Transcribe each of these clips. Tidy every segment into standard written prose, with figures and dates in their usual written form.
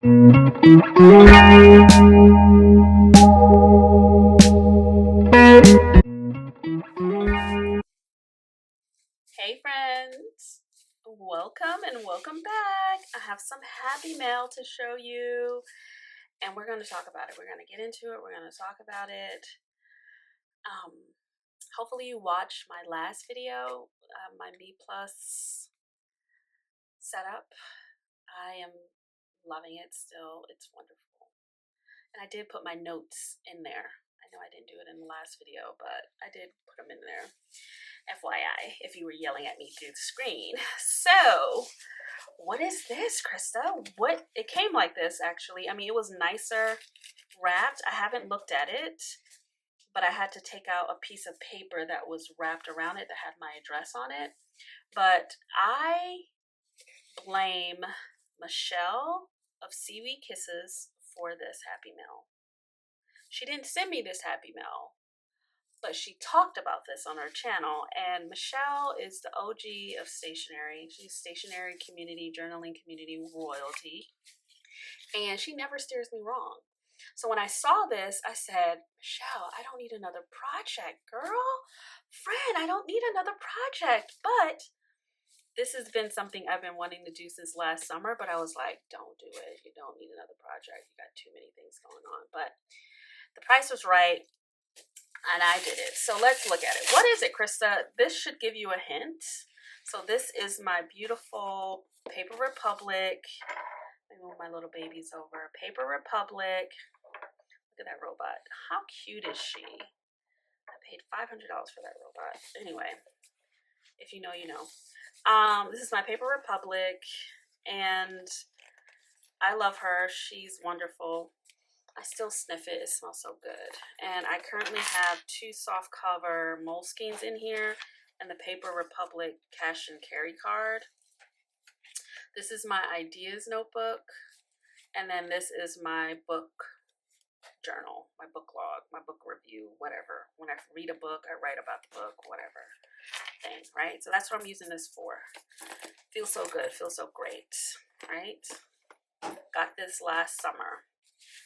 Hey friends, welcome and welcome back. I have some happy mail to show you and we're going to talk about it. We're going to get into it. We're going to talk about it. Hopefully you watched my last video, my MeePlus setup. I am loving it still. It's wonderful. And I did put my notes in there. I know I didn't do it in the last video, but I did put them in there. FYI, if you were yelling at me through the screen. So, what is this, Krista? What? It came like this, actually. I mean, it was nicer wrapped. I haven't looked at it, but I had to take out a piece of paper that was wrapped around it that had my address on it. But I blame Michelle of Seaweed Kisses for this happy mail. She didn't send me this happy mail, but she talked about this on her channel. And Michelle is the OG of stationery. She's stationery community, journaling community royalty. And she never steers me wrong. So when I saw this, I said, Michelle, I don't need another project, girl. Friend, I don't need another project. But this has been something I've been wanting to do since last summer, but I was like, don't do it. You don't need another project. You got too many things going on. But the price was right, and I did it. So let's look at it. What is it, Krista? This should give you a hint. So this is my beautiful Paper Republic. Let me move my little babies over. Paper Republic. Look at that robot. How cute is she? I paid $500 for that robot. Anyway, if you know, you know. This is my Paper Republic, and I love her. She's wonderful. I still sniff it. It smells so good. And I currently have 2 soft cover moleskins in here and the Paper Republic cash and carry card. This is my ideas notebook, and then this is my book journal, my book log, my book review, whatever. When I read a book, I write about the book, whatever thing, right? So that's what I'm using this for. Feels so good, feels so great, right? Got this last summer.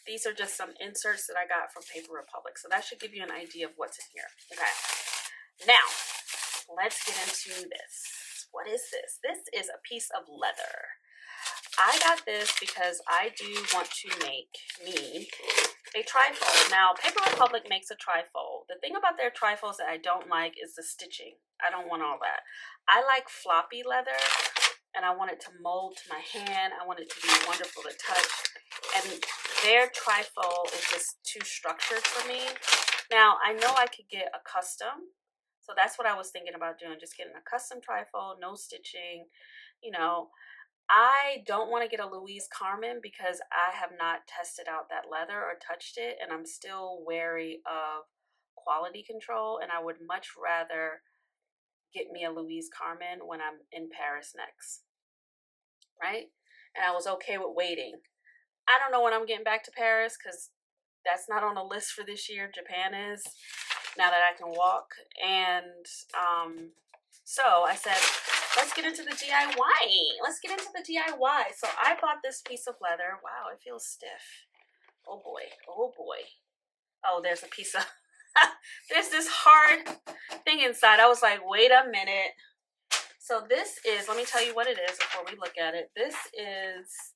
These are just some inserts that I got from Paper Republic, so that should give you an idea of what's in here. Okay, now let's get into this. What is this? This is a piece of leather. I got this because I do want to make me a trifold. Now, Paper Republic makes a trifold. The thing about their trifolds that I don't like is the stitching. I don't want all that. I like floppy leather, and I want it to mold to my hand. I want it to be wonderful to touch. And their trifold is just too structured for me. Now, I know I could get a custom. So that's what I was thinking about doing. Just getting a custom trifold, no stitching, you know. I don't want to get a Louis Carmen because I have not tested out that leather or touched it, and I'm still wary of quality control, and I would much rather get me a Louis Carmen when I'm in Paris next, right? And I was okay with waiting. I don't know when I'm getting back to Paris because that's not on the list for this year. Japan is, now that I can walk. And so I said, let's get into the DIY. Let's get into the DIY. So I bought this piece of leather. Wow, it feels stiff. Oh boy. Oh boy. Oh, there's a piece of, there's this hard thing inside. I was like, wait a minute. So this is, let me tell you what it is before we look at it. This is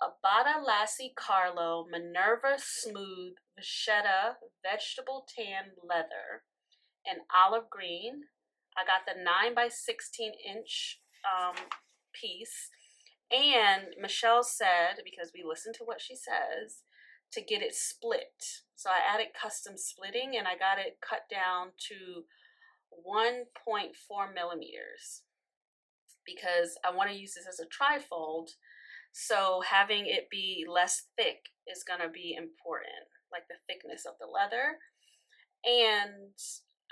Abada Lassie Carlo Minerva Smooth Vachetta Vegetable Tan Leather in olive green. I got the 9 by 16 inch piece, and Michelle said, because we listened to what she says, to get it split. So I added custom splitting, and I got it cut down to 1.4 millimeters because I want to use this as a trifold. So having it be less thick is going to be important, like the thickness of the leather. And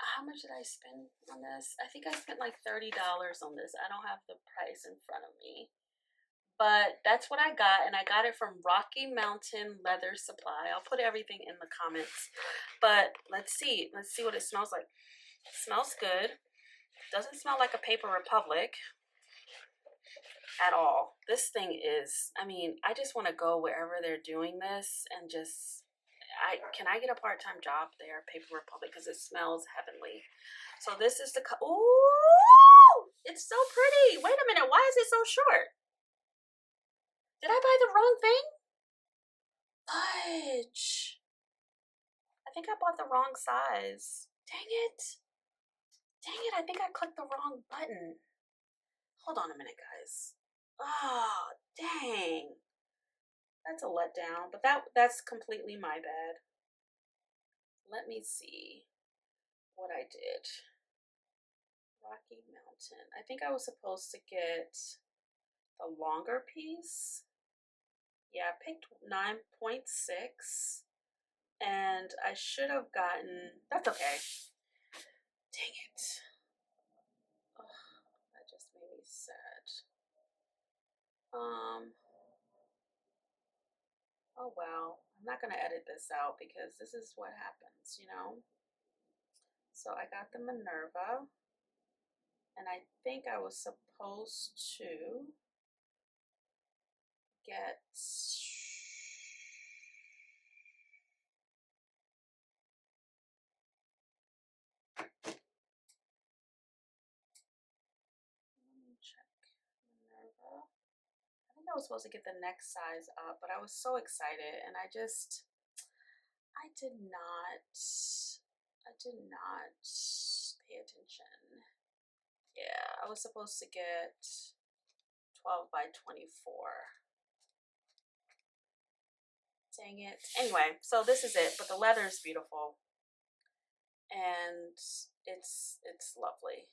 how much did I spend on this? I think I spent like $30 on this. I don't have the price in front of me. But that's what I got, and I got it from Rocky Mountain Leather Supply. I'll put everything in the comments. But let's see. Let's see what it smells like. It smells good. Doesn't smell like a Paper Republic. at all. This thing is, I mean, I just want to go wherever they're doing this and just, can I get a part-time job there, Paper Republic, because it smells heavenly. So this is the, ooh, it's so pretty. Wait a minute, why is it so short? Did I buy the wrong thing? Fudge. I think I bought the wrong size. Dang it. Dang it, I think I clicked the wrong button. Hold on a minute, guys. Oh, dang. That's a letdown, but that's completely my bad. Let me see what I did. Rocky Mountain. I think I was supposed to get the longer piece. Yeah, I picked 9.6. And I should have gotten, that's okay. Dang it. Oh, that just made me sad. Oh well. I'm not gonna edit this out because this is what happens, you know? So I got the Minerva, and I think I was supposed to get, let me check, Minerva. I think I was supposed to get the next size up, but I was so excited and I did not pay attention. Yeah, I was supposed to get 12 by 24. Dang it. Anyway, so this is it, but the leather is beautiful. And it's lovely.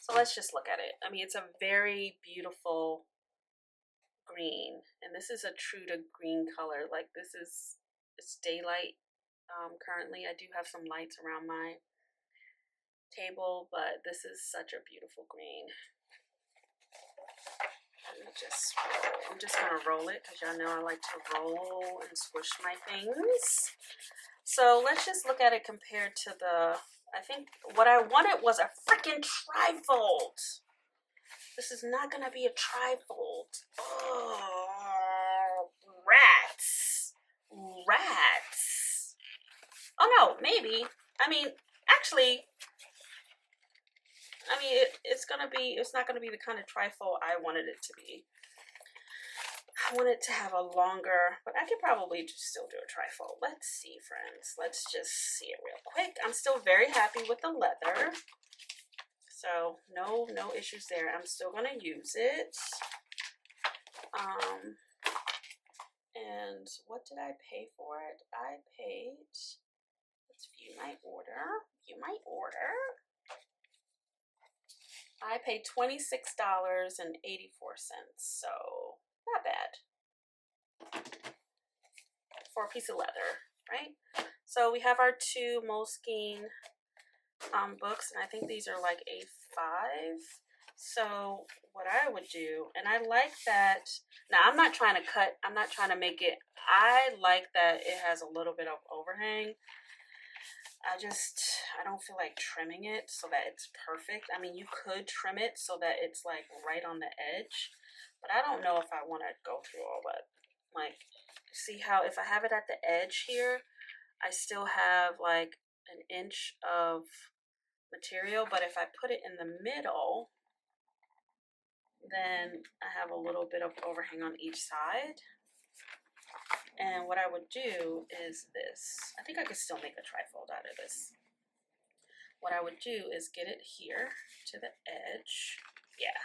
So let's just look at it. I mean, it's a very beautiful green, and this is a true to green color. Like it's daylight. Currently I do have some lights around my table, but this is such a beautiful green. I'm just gonna roll it because y'all know I like to roll and squish my things. So let's just look at it compared to the, I think what I wanted was a freaking trifold. This is not gonna be a trifold. Oh, rats. Rats. Oh no, maybe. I mean, actually, it's not gonna be the kind of trifold I wanted it to be. I want it to have a longer, but I could probably just still do a trifold. Let's see, friends. Let's just see it real quick. I'm still very happy with the leather. So no issues there. I'm still gonna use it. And what did I pay for it? I paid, let's view my order. I paid $26.84, so not bad for a piece of leather, right? So we have our two Moleskine books, and I think these are like A5. So what I would do, and I like that, now I'm not trying to make it, I like that it has a little bit of overhang. I don't feel like trimming it so that it's perfect. I mean, you could trim it so that it's like right on the edge, but I don't know if I want to go through all that. Like, see how if I have it at the edge here, I still have like an inch of material, but if I put it in the middle, then I have a little bit of overhang on each side. And what I would do is this. I think I could still make a trifold out of this. What I would do is get it here to the edge. Yeah,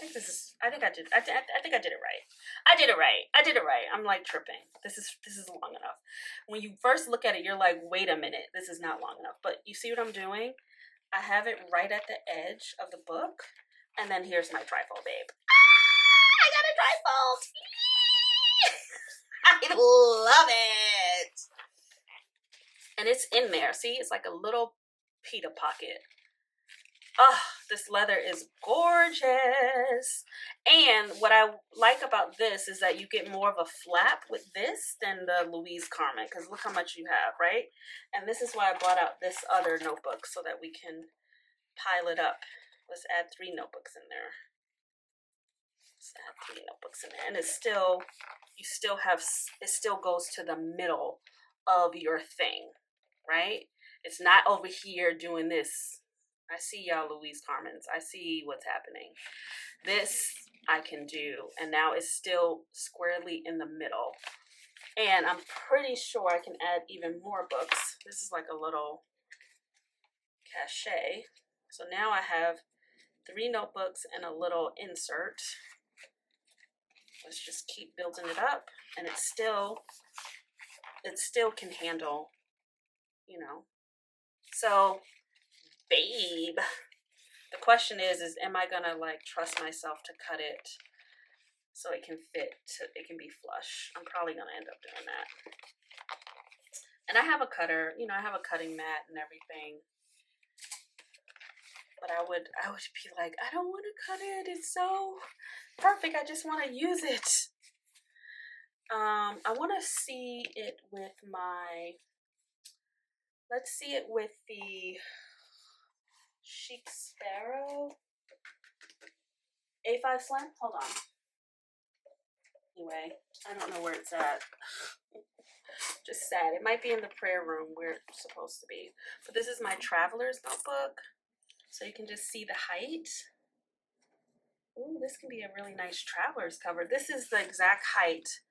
I think I did it right. I did it right. I'm like tripping. This is long enough. When you first look at it, you're like, wait a minute, this is not long enough. But you see what I'm doing? I have it right at the edge of the book. And then here's my trifold, babe. I got a trifold. I love it. And it's in there. See, it's like a little pita pocket. Oh, this leather is gorgeous. And what I like about this is that you get more of a flap with this than the Louis Carmen, because look how much you have, right? And this is why I brought out this other notebook so that we can pile it up. Let's add 3 notebooks in there. Just add 3 notebooks in there, and it's still, you still have, it still goes to the middle of your thing, right? It's not over here doing this. I see y'all Louis Carmens. I see what's happening. This I can do, and now it's still squarely in the middle. And I'm pretty sure I can add even more books. This is like a little cachet. So now I have 3 notebooks and a little insert. Let's just keep building it up, and it still can handle, you know. So, babe, the question is am I gonna like trust myself to cut it so it can fit, it can be flush? I'm probably gonna end up doing that. And I have a cutter, you know, I have a cutting mat and everything. But I would be like, I don't want to cut it. It's so perfect. I just want to use it. I want to see it with my, let's see it with the Chic Sparrow A5 Slim. Hold on. Anyway, I don't know where it's at. Just sad. It might be in the prayer room where it's supposed to be. But this is my traveler's notebook. So you can just see the height. Ooh, this can be a really nice traveler's cover. This is the exact height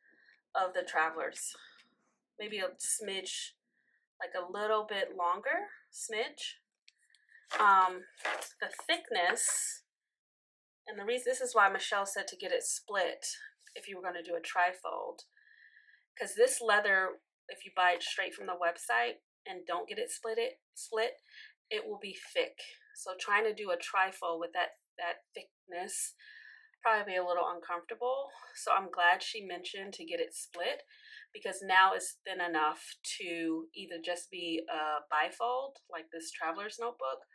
of the travelers. Maybe a smidge, like a little bit longer, smidge. The thickness, and the reason, this is why Michelle said to get it split if you were going to do a trifold. Because this leather, if you buy it straight from the website and don't get it split, it will be thick. So trying to do a trifold with that thickness probably be a little uncomfortable. So I'm glad she mentioned to get it split, because now it's thin enough to either just be a bifold like this traveler's notebook,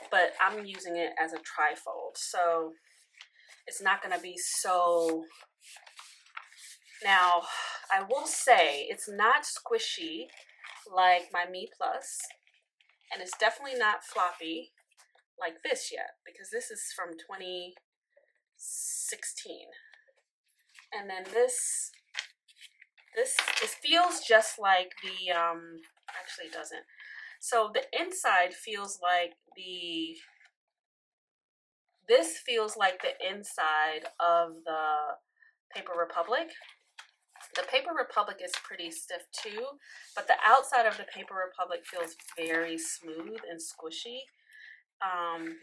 but I'm using it as a trifold, so it's not going to be so. Now I will say it's not squishy like my MeePlus, and it's definitely not floppy like this yet, because this is from 2016. And then this it feels just like the actually it doesn't. So the inside feels like this feels like the inside of the Paper Republic. The Paper Republic is pretty stiff too, but the outside of the Paper Republic feels very smooth and squishy.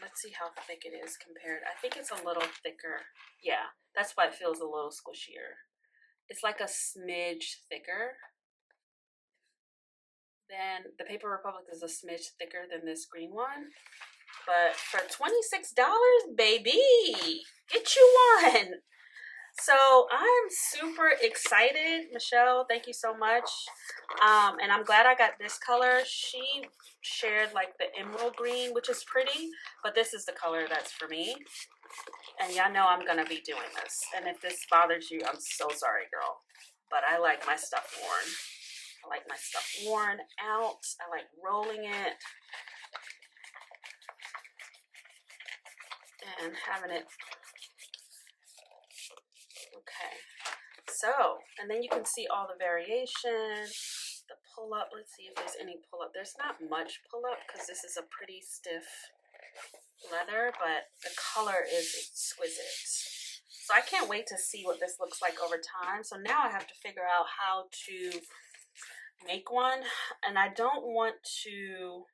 Let's see how thick it is compared. I think it's a little thicker. Yeah, that's why it feels a little squishier. It's like a smidge thicker. Then the Paper Republic is a smidge thicker than this green one. But for $26, baby, get you one. So I'm super excited. Michelle, thank you so much. And I'm glad I got this color. She shared like the emerald green, which is pretty, but this is the color that's for me. And y'all know I'm gonna be doing this. And if this bothers you, I'm so sorry, girl. But I like my stuff worn. I like my stuff worn out. I like rolling it and having it. Okay, so, and then you can see all the variation, the pull-up. Let's see if there's any pull-up. There's not much pull-up because this is a pretty stiff leather, but the color is exquisite. So I can't wait to see what this looks like over time. So now I have to figure out how to make one, and I don't want to.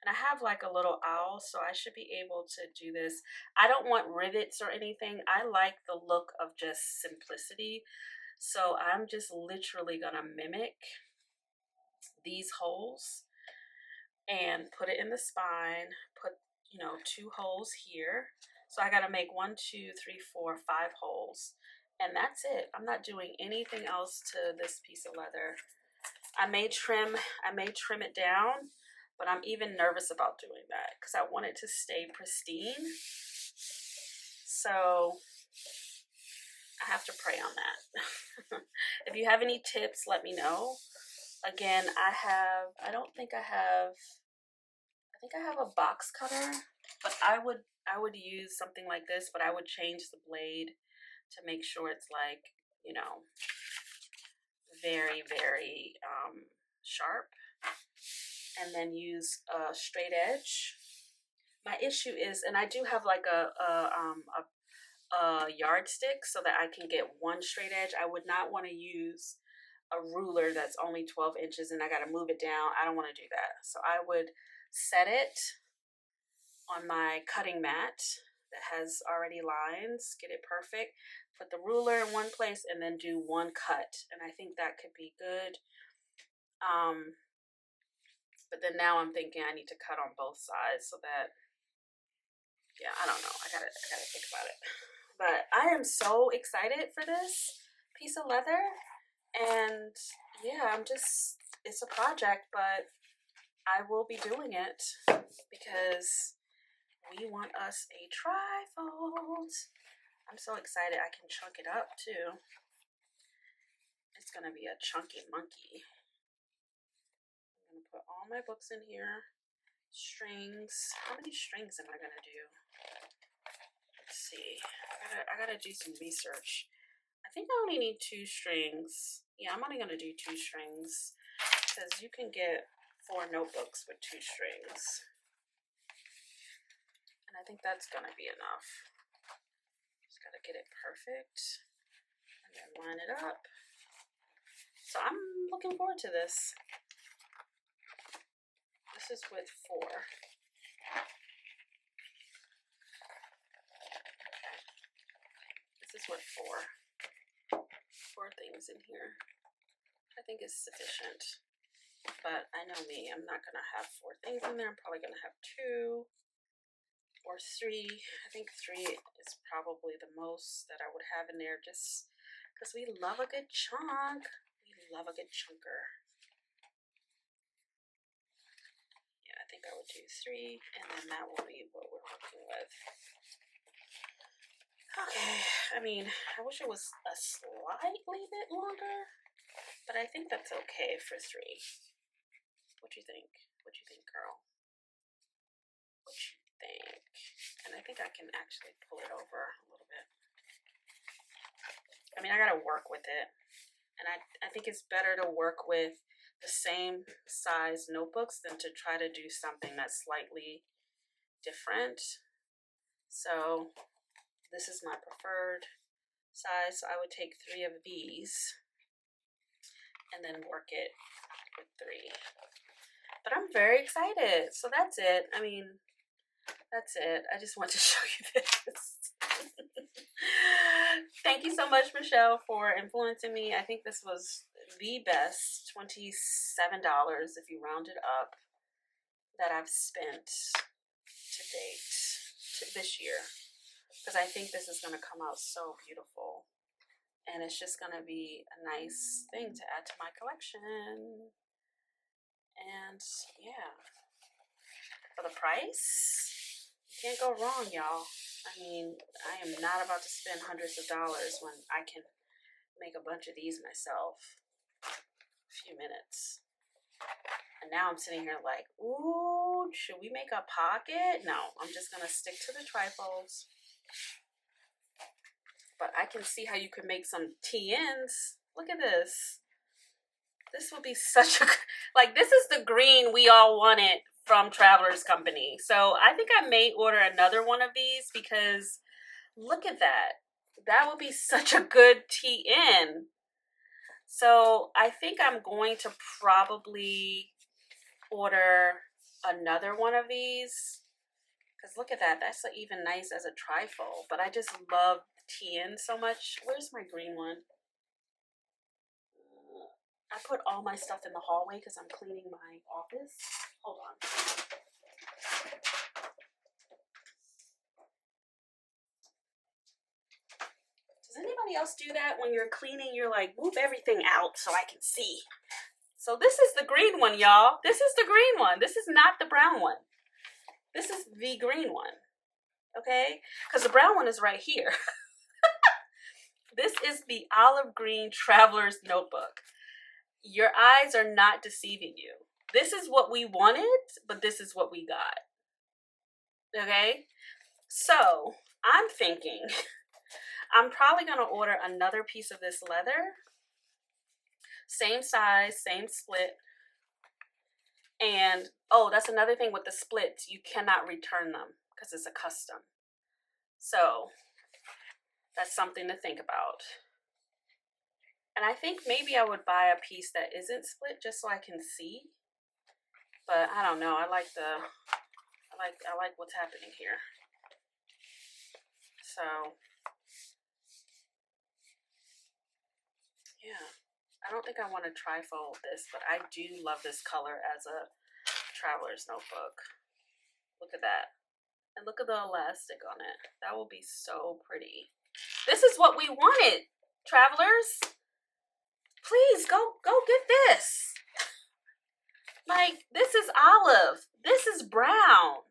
And I have like a little owl, so I should be able to do this. I don't want rivets or anything. I like the look of just simplicity. So I'm just literally gonna mimic these holes and put it in the spine, put, you know, 2 holes here. So I gotta make 1, 2, 3, 4, 5 holes. And that's it. I'm not doing anything else to this piece of leather. I may trim it down, but I'm even nervous about doing that because I want it to stay pristine. So I have to pray on that. If you have any tips, let me know. Again, I think I have a box cutter, but I would use something like this, but I would change the blade to make sure it's like, you know, very, very sharp. And then use a straight edge. My issue is, and I do have like a yardstick so that I can get one straight edge. I would not want to use a ruler that's only 12 inches and I got to move it down. I don't want to do that. So I would set it on my cutting mat that has already lines, get it perfect, put the ruler in one place and then do one cut. And I think that could be good. But then now I'm thinking I need to cut on both sides so that, yeah, I don't know. I gotta think about it. But I am so excited for this piece of leather. And yeah, it's a project, but I will be doing it because we want us a trifold. I'm so excited. I can chunk it up too. It's gonna be a chunky monkey. I'm gonna put all my books in here. Strings. How many strings am I gonna do? Let's see. I gotta do some research. I think I only need 2 strings. Yeah, I'm only gonna do 2 strings because you can get 4 notebooks with 2 strings. And I think that's gonna be enough. Just gotta get it perfect and then line it up. So I'm looking forward to this. This is with 4. Okay. This is with 4 things in here. I think it's sufficient. But I know me, I'm not gonna have 4 things in there. I'm probably gonna have 2 or 3. I think 3 is probably the most that I would have in there just because we love a good chunk. We love a good chunker. I think I would do 3, and then that will be what we're working with. Okay, I mean, I wish it was a slightly bit longer, but I think that's okay for 3. What you think? What you think, girl? What you think? And I think I can actually pull it over a little bit. I mean, I gotta work with it, and I think it's better to work with the same size notebooks than to try to do something that's slightly different. So this is my preferred size. So I would take 3 of these and then work it with 3. But I'm very excited. So that's it. I mean, that's it. I just want to show you this. Thank you so much, Michelle, for influencing me. I think this was the best $27 if you round it up that I've spent to date this year, because I think this is going to come out so beautiful and it's just going to be a nice thing to add to my collection. And yeah, for the price, you can't go wrong, y'all. I mean, I am not about to spend hundreds of dollars when I can make a bunch of these myself. Few minutes. And now I'm sitting here like, ooh, should we make a pocket? No, I'm just gonna stick to the trifolds. But I can see how you could make some TNs. Look at this. This would be such a, like, this is the green we all wanted from Traveler's Company. So I think I may order another one of these because look at that. That would be such a good TN. So I think I'm going to probably order another one of these because look at that. That's even nice as a trifold. But I just love TN so much. Where's my green one? I put all my stuff in the hallway because I'm cleaning my office. Hold on. Does anybody else do that when you're cleaning? You're like, move everything out so I can see. So this is the green one, y'all. This is the green one. This is not the brown one. This is the green one. Okay? Because the brown one is right here. This is the olive green Traveler's Notebook. Your eyes are not deceiving you. This is what we wanted, but this is what we got. Okay? So I'm thinking I'm probably going to order another piece of this leather. Same size, same split. And, oh, that's another thing with the splits. You cannot return them because it's a custom. So, that's something to think about. And I think maybe I would buy a piece that isn't split just so I can see. But I don't know. I like what's happening here. So, yeah. I don't think I want to trifold this, but I do love this color as a traveler's notebook. Look at that. And look at the elastic on it. That will be so pretty. This is what we wanted, travelers. Please go get this. Like, this is olive. This is brown.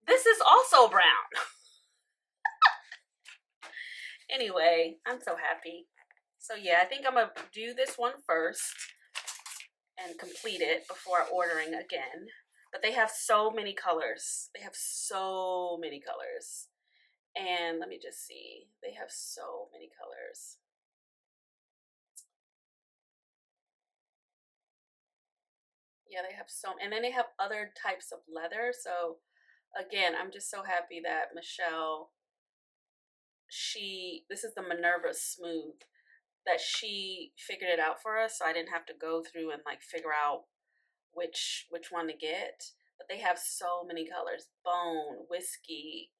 This is also brown. Anyway, I'm so happy. So yeah, I think I'm gonna do this one first and complete it before ordering again. But they have so many colors. They have so many colors. And let me just see. They have so many colors. Yeah, they have so, and then they have other types of leather. So again, I'm just so happy that Michelle, this is the Minerva Smooth, that she figured it out for us. So I didn't have to go through and like figure out which one to get. But they have so many colors: bone, whiskey,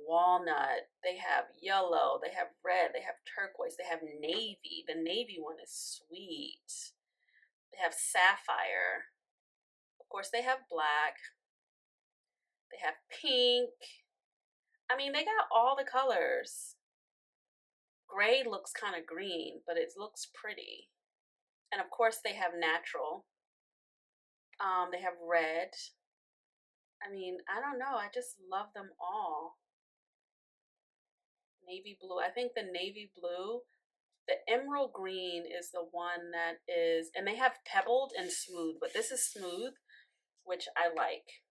walnut. They have yellow. They have red. They have turquoise. They have navy. The navy one is sweet. They have sapphire. Of course, they have black. They have pink. I mean, they got all the colors. Gray looks kind of green, but it looks pretty. And of course, they have natural. They have red. I mean, I don't know. I just love them all. Navy blue. I think the navy blue, the emerald green is the one that is, and they have pebbled and smooth, but this is smooth, which I like.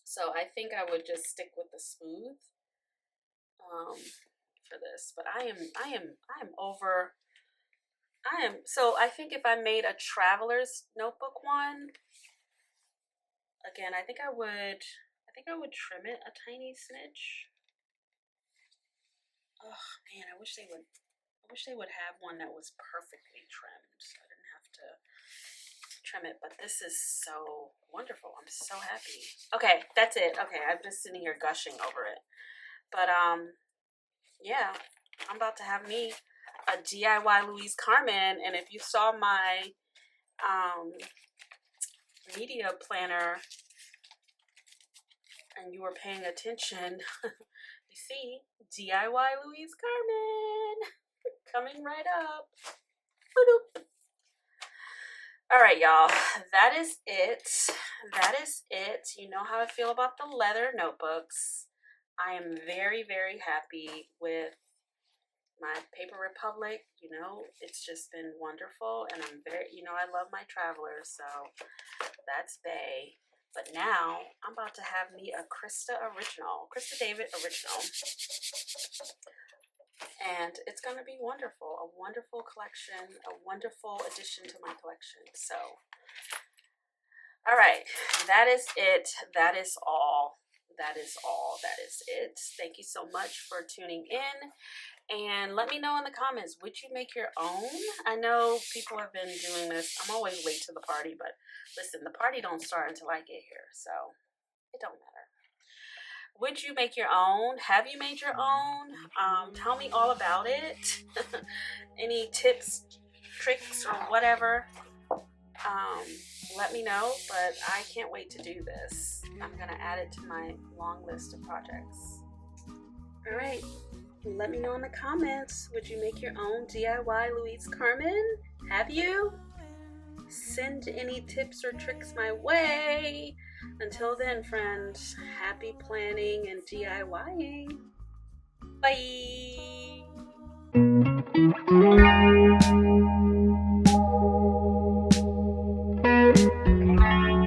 So I think I would just stick with the smooth for this. But so I think if I made a traveler's notebook one, again, I think I would trim it a tiny smidge. Oh man, I wish they would have one that was perfectly trimmed, so I didn't have to trim it. But this is so wonderful. I'm so happy. Okay, that's it. Okay, I'm just sitting here gushing over it. But yeah, I'm about to have me a DIY Louis Carmen, and if you saw my media planner and you were paying attention, you see DIY Louis Carmen coming right up. All right, y'all, that is it. You know how I feel about the leather notebooks. I am very, very happy with my Paper Republic. You know, it's just been wonderful, and I'm very, I love my travelers, so that's Bay. But now I'm about to have me a Krista David original. And it's going to be wonderful, a wonderful collection, a wonderful addition to my collection. So, all right, that is it. That is all. That is it. Thank you so much for tuning in. And let me know in the comments, would you make your own? I know people have been doing this. I'm always late to the party, but listen, the party don't start until I get here, so it don't matter. Would you make your own? Have you made your own? Tell me all about it. Any tips, tricks, or whatever. Let me know, but I can't wait to do this. I'm going to add it to my long list of projects. All right. Let me know in the comments. Would you make your own DIY Louis Carmen? Have you? Send any tips or tricks my way. Until then, friends, happy planning and DIYing. Bye.